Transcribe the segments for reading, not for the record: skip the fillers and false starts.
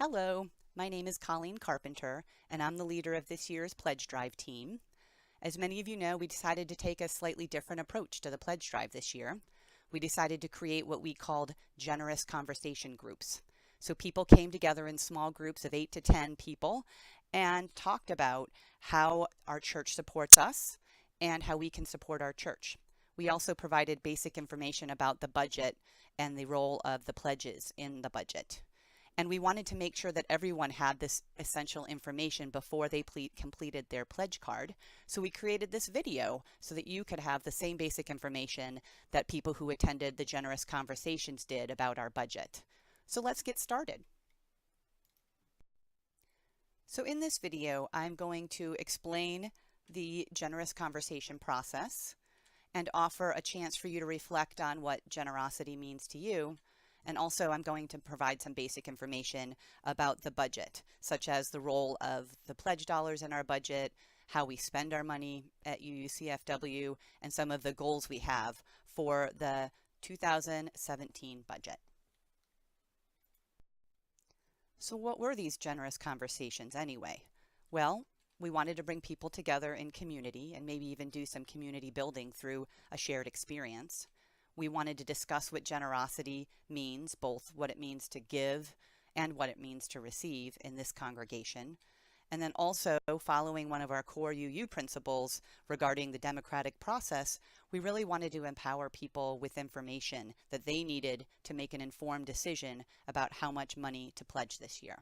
Hello, my name is Colleen Carpenter, and I'm the leader of this year's Pledge Drive team. As many of you know, we decided to take a slightly different approach to the Pledge Drive this year. We decided to create what we called generous conversation groups. So people came together in small groups of 8 to 10 people and talked about how our church supports us and how we can support our church. We also provided basic information about the budget and the role of the pledges in the budget. And we wanted to make sure that everyone had this essential information before they completed their pledge card. So we created this video so that you could have the same basic information that people who attended the Generous Conversations did about our budget. So let's get started. So in this video, I'm going to explain the Generous Conversation process and offer a chance for you to reflect on what generosity means to you. And also I'm going to provide some basic information about the budget, such as the role of the pledge dollars in our budget, how we spend our money at UUCFW, and some of the goals we have for the 2017 budget. So what were these generous conversations anyway? Well, we wanted to bring people together in community and maybe even do some community building through a shared experience. We wanted to discuss what generosity means, both what it means to give and what it means to receive in this congregation. And then also, following one of our core UU principles regarding the democratic process, we really wanted to empower people with information that they needed to make an informed decision about how much money to pledge this year.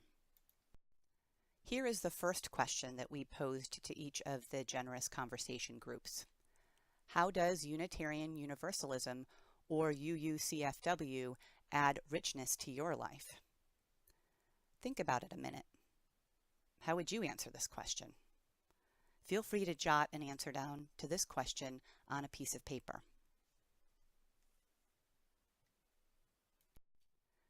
Here is the first question that we posed to each of the generous conversation groups. How does Unitarian Universalism, or UUCFW, add richness to your life? Think about it a minute. How would you answer this question? Feel free to jot an answer down to this question on a piece of paper.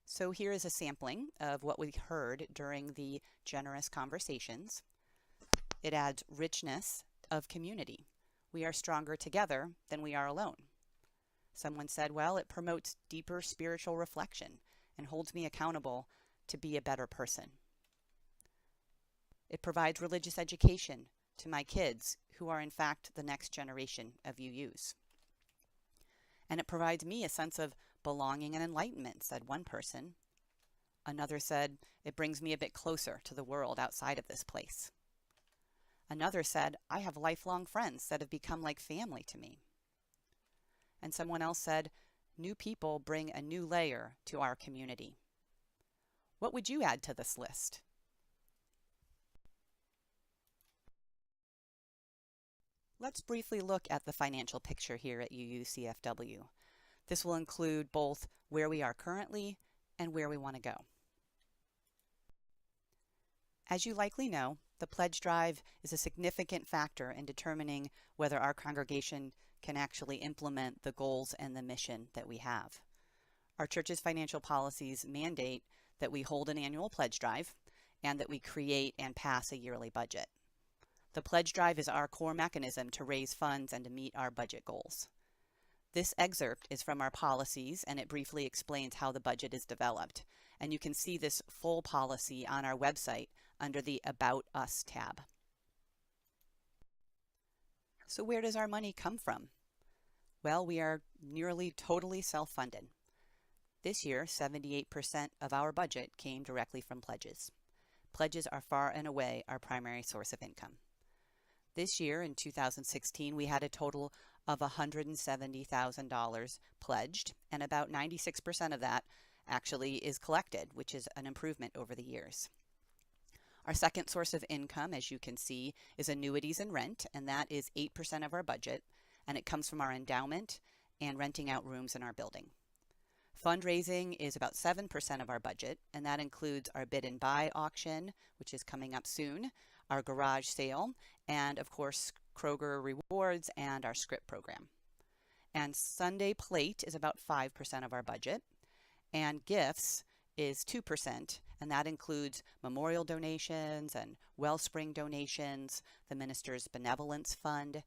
So here is a sampling of what we heard during the generous conversations. It adds richness of community. We are stronger together than we are alone. Someone said, well, it promotes deeper spiritual reflection and holds me accountable to be a better person. It provides religious education to my kids, who are in fact the next generation of UUs. And it provides me a sense of belonging and enlightenment, said one person. Another said, it brings me a bit closer to the world outside of this place. Another said, I have lifelong friends that have become like family to me. And someone else said, new people bring a new layer to our community. What would you add to this list? Let's briefly look at the financial picture here at UUCFW. This will include both where we are currently and where we want to go. As you likely know, the pledge drive is a significant factor in determining whether our congregation can actually implement the goals and the mission that we have. Our church's financial policies mandate that we hold an annual pledge drive and that we create and pass a yearly budget. The pledge drive is our core mechanism to raise funds and to meet our budget goals. This excerpt is from our policies, and it briefly explains how the budget is developed. And you can see this full policy on our website under the About Us tab. So where does our money come from? Well, we are nearly totally self-funded. This year, 78% of our budget came directly from pledges. Pledges are far and away our primary source of income. This year, in 2016, we had a total of $170,000 pledged, and about 96% of that actually is collected, which is an improvement over the years. Our second source of income, as you can see, is annuities and rent, and that is 8% of our budget, and it comes from our endowment and renting out rooms in our building. Fundraising is about 7% of our budget, and that includes our bid and buy auction, which is coming up soon, our garage sale, and of course Kroger Rewards and our script program. And Sunday Plate is about 5% of our budget, and gifts is 2%, and that includes memorial donations and Wellspring donations, the Minister's Benevolence Fund,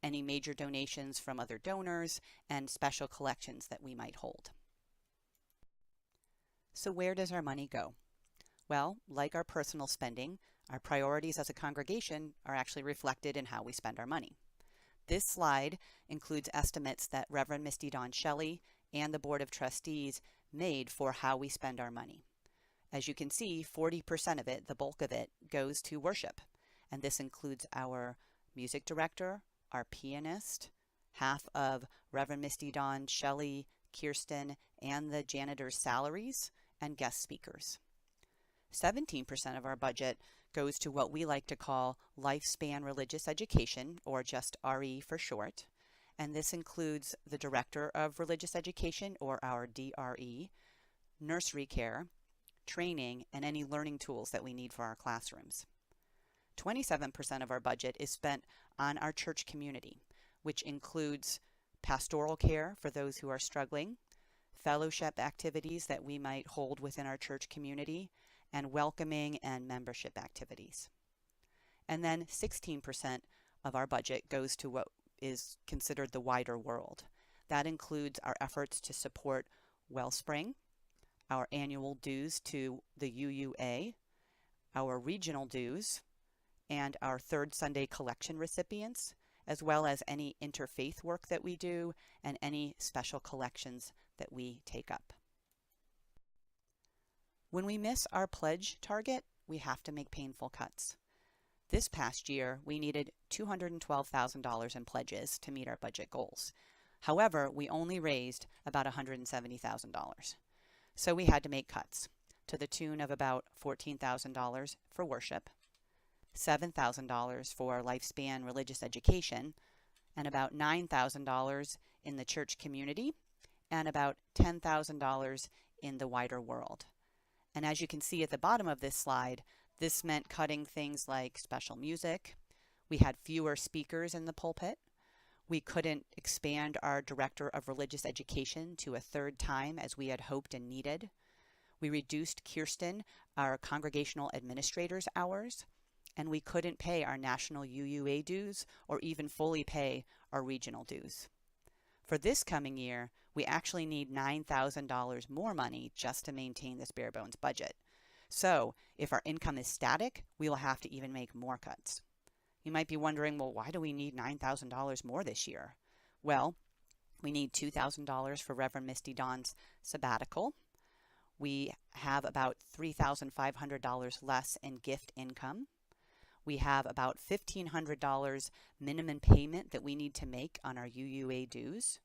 any major donations from other donors, and special collections that we might hold. So where does our money go? Well, like our personal spending, our priorities as a congregation are actually reflected in how we spend our money. This slide includes estimates that Reverend Misty Dawn Shelley and the Board of Trustees made for how we spend our money. As you can see, 40% of it, the bulk of it, goes to worship. And this includes our music director, our pianist, half of Reverend Misty Dawn Shelley, Kirsten, and the janitor's salaries, and guest speakers. 17% of our budget goes to what we like to call lifespan religious education, or just RE for short. And this includes the Director of Religious Education, or our DRE, nursery care, training, and any learning tools that we need for our classrooms. 27% of our budget is spent on our church community, which includes pastoral care for those who are struggling, fellowship activities that we might hold within our church community, and welcoming and membership activities. And then 16% of our budget goes to what is considered the wider world. That includes our efforts to support Wellspring, our annual dues to the UUA, our regional dues, and our Third Sunday collection recipients, as well as any interfaith work that we do and any special collections that we take up. When we miss our pledge target, we have to make painful cuts. This past year, we needed $212,000 in pledges to meet our budget goals. However, we only raised about $170,000. So we had to make cuts to the tune of about $14,000 for worship, $7,000 for lifespan religious education, and about $9,000 in the church community, and about $10,000 in the wider world. And as you can see at the bottom of this slide, this meant cutting things like special music. We had fewer speakers in the pulpit. We couldn't expand our Director of Religious Education to a third time as we had hoped and needed. We reduced Kirsten, our congregational administrator's hours, and we couldn't pay our national UUA dues or even fully pay our regional dues. For this coming year, we actually need $9,000 more money just to maintain this bare bones budget. So if our income is static, we will have to even make more cuts. You might be wondering, well, why do we need $9,000 more this year? Well, we need $2,000 for Reverend Misty Dawn's sabbatical. We have about $3,500 less in gift income. We have about $1,500 minimum payment that we need to make on our UUA dues.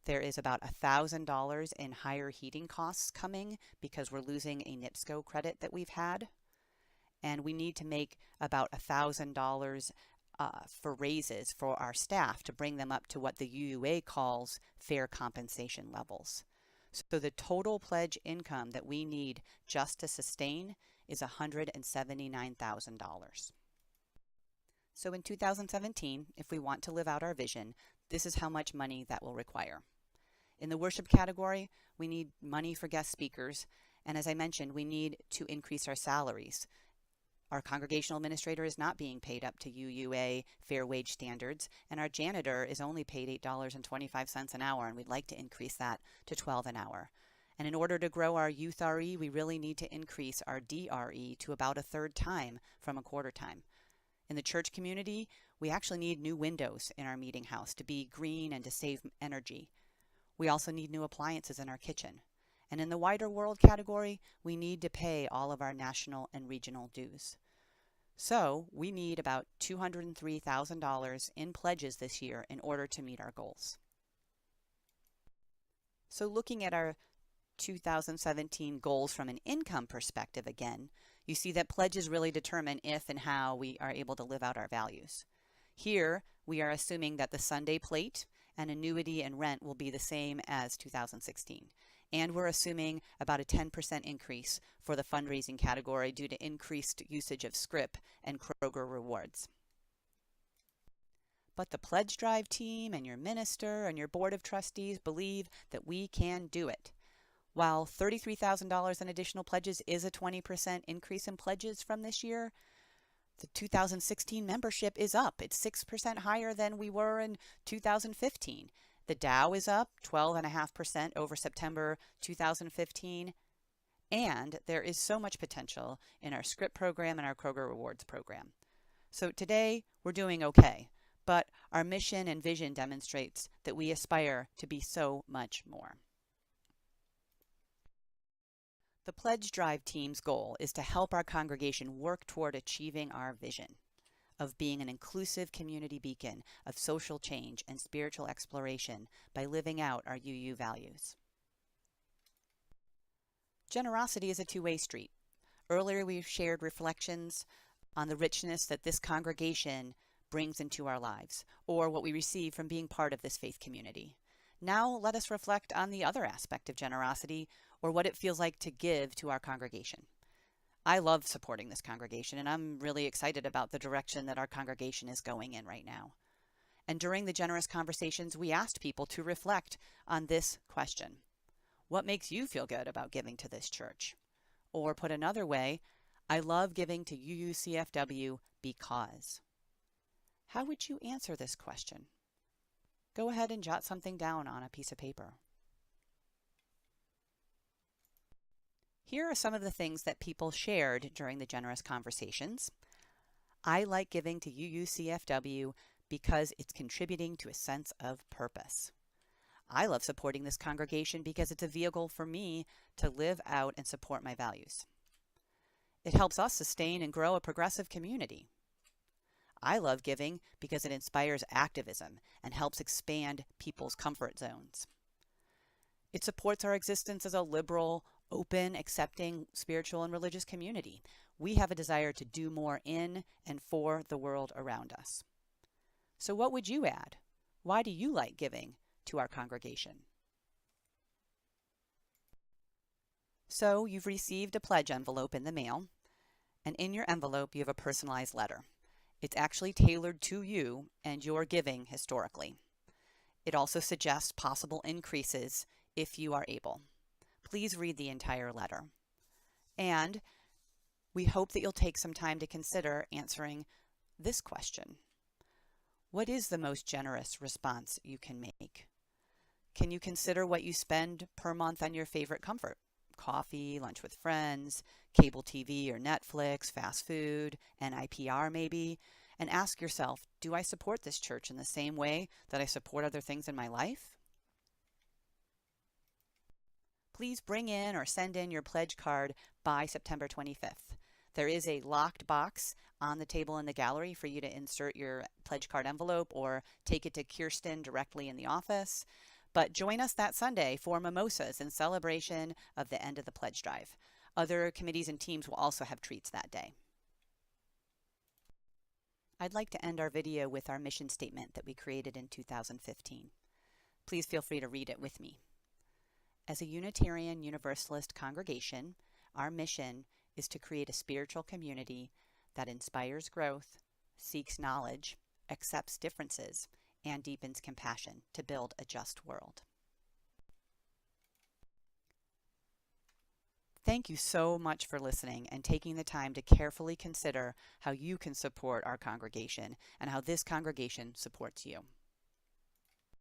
There is about $1,000 in higher heating costs coming because we're losing a NIPSCO credit that we've had. And we need to make about $1,000 for raises for our staff to bring them up to what the UUA calls fair compensation levels. So the total pledge income that we need just to sustain is $179,000. So in 2017, if we want to live out our vision, this is how much money that will require. In the worship category, we need money for guest speakers, and as I mentioned, we need to increase our salaries. Our congregational administrator is not being paid up to UUA fair wage standards, and our janitor is only paid $8.25 an hour, and we'd like to increase that to $12 an hour. And in order to grow our youth RE, we really need to increase our DRE to about a third time from a quarter time. In the church community, we actually need new windows in our meeting house to be green and to save energy. We also need new appliances in our kitchen. And in the wider world category, we need to pay all of our national and regional dues. So we need about $203,000 in pledges this year in order to meet our goals. So looking at our 2017 goals from an income perspective again, you see that pledges really determine if and how we are able to live out our values. Here, we are assuming that the Sunday plate and annuity and rent will be the same as 2016. And we're assuming about a 10% increase for the fundraising category due to increased usage of Scrip and Kroger rewards. But the Pledge Drive team and your minister and your board of trustees believe that we can do it. While $33,000 in additional pledges is a 20% increase in pledges from this year, the 2016 membership is up. It's 6% higher than we were in 2015. The Dow is up 12.5% over September 2015. And there is so much potential in our SCRIP program and our Kroger Rewards program. So today we're doing okay, but our mission and vision demonstrates that we aspire to be so much more. The Pledge Drive team's goal is to help our congregation work toward achieving our vision of being an inclusive community beacon of social change and spiritual exploration by living out our UU values. Generosity is a two-way street. Earlier we shared reflections on the richness that this congregation brings into our lives, or what we receive from being part of this faith community. Now let us reflect on the other aspect of generosity, or what it feels like to give to our congregation. I love supporting this congregation, and I'm really excited about the direction that our congregation is going in right now. And during the generous conversations, we asked people to reflect on this question. What makes you feel good about giving to this church? Or put another way, I love giving to UUCFW because. How would you answer this question? Go ahead and jot something down on a piece of paper. Here are some of the things that people shared during the generous conversations. I like giving to UUCFW because it's contributing to a sense of purpose. I love supporting this congregation because it's a vehicle for me to live out and support my values. It helps us sustain and grow a progressive community. I love giving because it inspires activism and helps expand people's comfort zones. It supports our existence as a liberal, open, accepting spiritual and religious community. We have a desire to do more in and for the world around us. So what would you add? Why do you like giving to our congregation? So you've received a pledge envelope in the mail, and in your envelope you have a personalized letter. It's actually tailored to you and your giving historically. It also suggests possible increases if you are able. Please read the entire letter. And we hope that you'll take some time to consider answering this question. What is the most generous response you can make? Can you consider what you spend per month on your favorite comfort? Coffee, lunch with friends, cable TV or Netflix, fast food, NIPR maybe, and ask yourself, do I support this church in the same way that I support other things in my life? Please bring in or send in your pledge card by September 25th. There is a locked box on the table in the gallery for you to insert your pledge card envelope or take it to Kirsten directly in the office. But join us that Sunday for mimosas in celebration of the end of the pledge drive. Other committees and teams will also have treats that day. I'd like to end our video with our mission statement that we created in 2015. Please feel free to read it with me. As a Unitarian Universalist congregation, our mission is to create a spiritual community that inspires growth, seeks knowledge, accepts differences, and deepens compassion to build a just world. Thank you so much for listening and taking the time to carefully consider how you can support our congregation and how this congregation supports you.